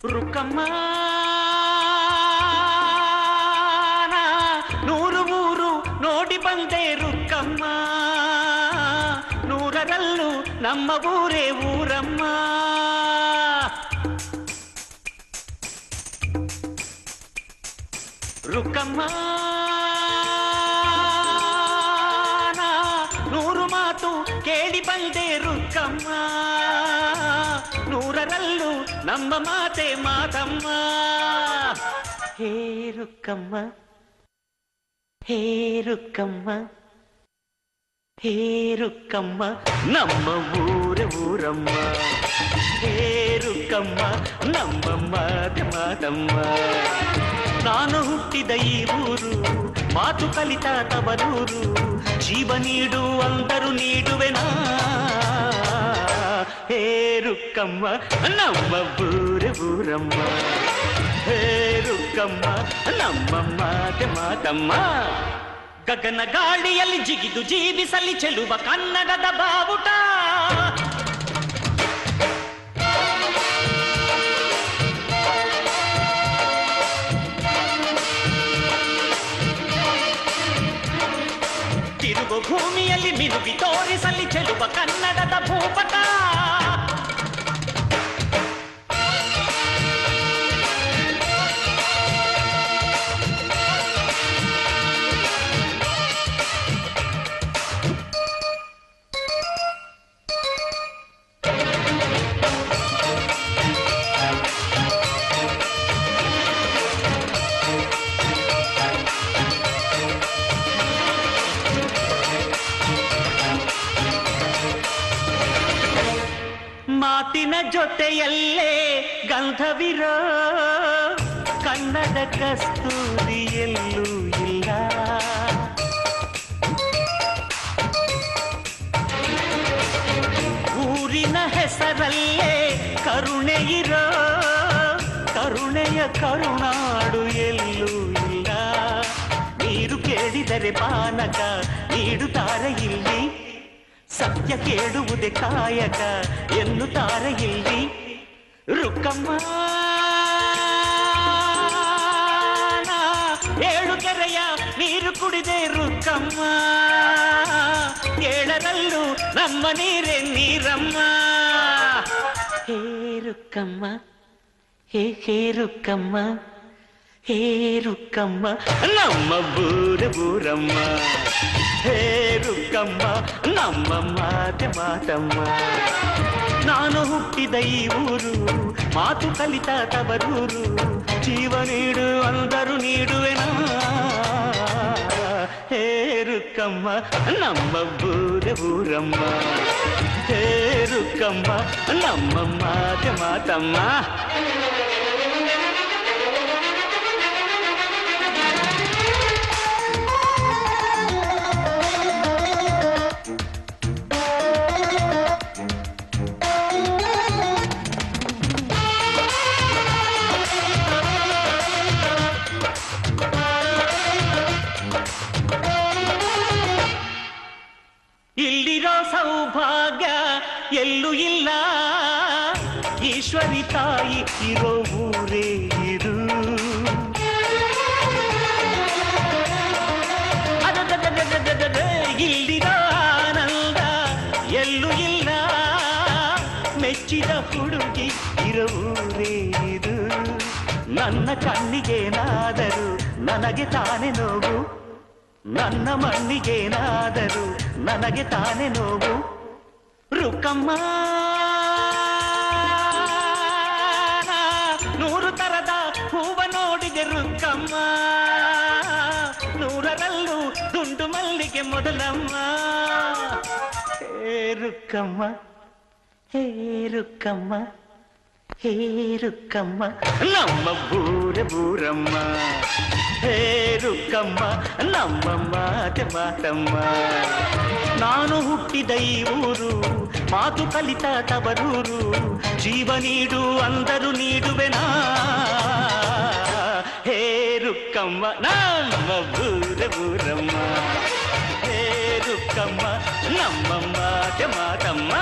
ರುಕ್ಕಮ್ಮ ನೂರು ಊರು ನೋಡಿ ಬಂದೆ ರುಕ್ಕಮ್ಮ, ನೂರರಲ್ಲೂ ನಮ್ಮ ಊರೇ ಊರಮ್ಮ. ರುಕ್ಕಮ್ಮ ನೂರು ಮಾತು ಕೇಳಿ ಬಂದೆ ರುಕ್ಕಮ್ಮ, ನೂರರಲ್ಲೂ ನಮ್ಮ ಮಾತೆ ಮಾತಮ್ಮ. ಹೇ ರುಕ್ಕಮ್ಮ, ಹೇ ರುಕ್ಕಮ್ಮ, ಹೇ ರುಕ್ಕಮ್ಮ, ನಮ್ಮ ಊರ ಊರಮ್ಮ. ಹೇ ರುಕ್ಕಮ್ಮ, ನಮ್ಮ ಮಾತೆ ಮಾತಮ್ಮ. ನಾನು ಹುಟ್ಟಿದ ಈ ಊರು, ಮಾತು ಕಲಿತ ತವರೂರು, ಜೀವ ನೀಡು ಅಂದರು ನೀಡುವೆನಾ. ಹೇ ರುಕ್ಕಮ್ಮ, ನಮ್ಮ ಊರ ಊರಮ್ಮ. ಹೇ ರುಕ್ಕಮ್ಮ, ನಮ್ಮ ಮಾತೆ ಮಾತಮ್ಮ. ಗಗನ ಗಾಳಿಯಲ್ಲಿ ಜಿಗಿದು ಜೀವಿಸಲಿ ಚೆಲುವ ಕನ್ನಡದ ಬಾವುಟ. ತಿರುಗು ಭೂಮಿಯಲ್ಲಿ ಮಿನುಗಿ ತೋರಿಸಲಿ ಚೆಲುವ ಕನ್ನಡದ ಭೂಪಟ. ಮಾತಿನ ಜೊತೆಯಲ್ಲೇ ಗಂಧವಿರೋ ಕನ್ನಡ ಕಸ್ತೂರಿ ಎಲ್ಲೂ ಇಲ್ಲ. ಊರಿನ ಹೆಸರಲ್ಲೇ ಕರುಣೆ ಇರೋ ಕರುಣೆಯ ಕರುನಾಡು ಎಲ್ಲೂ ಇಲ್ಲ. ನೀರು ಕೇಳಿದರೆ ಪಾನಕ ನೀಡುತ್ತಾರೆ ಇಲ್ಲಿ, ಸತ್ಯ ಕೇಳುವುದೇ ಕಾಯಕ ಎನ್ನುತ್ತಾರೆ ಇಲ್ಲಿ. ರುಕ್ಕಮ್ಮ ಏಳು ಕೆರೆಯ ನೀರು ಕುಡಿದೆ ರುಕ್ಕಮ್ಮ, ಏಳರಲ್ಲೂ ನಮ್ಮ ನೀರೇ ನೀರಮ್ಮ. ಹೇ ರುಕ್ಕಮ್ಮ, ಹೇ ಹೇ ರುಕ್ಕಮ್ಮ, ಹೇ ರುಕ್ಕಮ್ಮ, ನಮ್ಮ ಊರ ಊರಮ್ಮ. ಹೇ ರುಕ್ಕಮ್ಮ, ನಮ್ಮ ಮಾತೆ ಮಾತಮ್ಮ. ನಾನು ಹುಟ್ಟಿದ ಈ ಊರು, ಮಾತು ಕಲಿತ ತವರೂರು, ಜೀವ ನೀಡು ಅಂದರು ನೀಡುವೆನಾ. ಹೇ ರುಕ್ಕಮ್ಮ, ನಮ್ಮ ಊರ ಊರಮ್ಮ. ಹೇ ರುಕ್ಕಮ್ಮ, ನಮ್ಮ ಮಾತೆ ಮಾತಮ್ಮ. ಇಲ್ಲಿರೋ ಸೌಭಾಗ್ಯ ಎಲ್ಲೂ ಇಲ್ಲ, ಈಶ್ವರಿ ತಾಯಿ ಇರೋ ಊರೇ ಇದು. ಇಲ್ಲಿರೋ ಆನಂದ ಎಲ್ಲೂ ಇಲ್ಲ, ಮೆಚ್ಚಿದ ಹುಡುಗಿ ಇರೋ ಊರೇ ಇದು. ನನ್ನ ಕಣ್ಣಿಗೇನಾದರೂ ನನಗೆ ತಾನೇ ನೋವು, ನನ್ನ ಮಣ್ಣಿಗೇನಾದರೂ ನನಗೆ ತಾನೇ ನೋವು. ರುಕ್ಕಮ್ಮ ನೂರು ತರದ ಹೂವ ನೋಡಿದೆ ರುಕ್ಕಮ್ಮ, ನೂರರಲ್ಲೂ ದುಂಡು ಮಲ್ಲಿಗೆ ಮೊದಲಮ್ಮ. ಹೇ ರುಕ್ಕಮ್ಮ, ಹೇ ರುಕ್ಕಮ್ಮ, ಹೇ ರುಕ್ಕಮ್ಮ, ನಮ್ಮ ಊರ ಊರಮ್ಮ. ಹೇ ರುಕ್ಕಮ್ಮ, ನಮ್ಮ ಮಾತೆ ಮಾತಮ್ಮ. ನಾನು ಹುಟ್ಟಿದ ಈ ಊರು, ಮಾತು ಕಲಿತ ತವರೂರು, ಜೀವ ನೀಡು ಅಂದರು ನೀಡುವೆನಾ. ಹೇ ರುಕ್ಕಮ್ಮ, ನಮ್ಮ ಊರ ಊರಮ್ಮ. ಹೇ ರುಕ್ಕಮ್ಮ, ನಮ್ಮ ಮಾತೆ ಮಾತಮ್ಮ.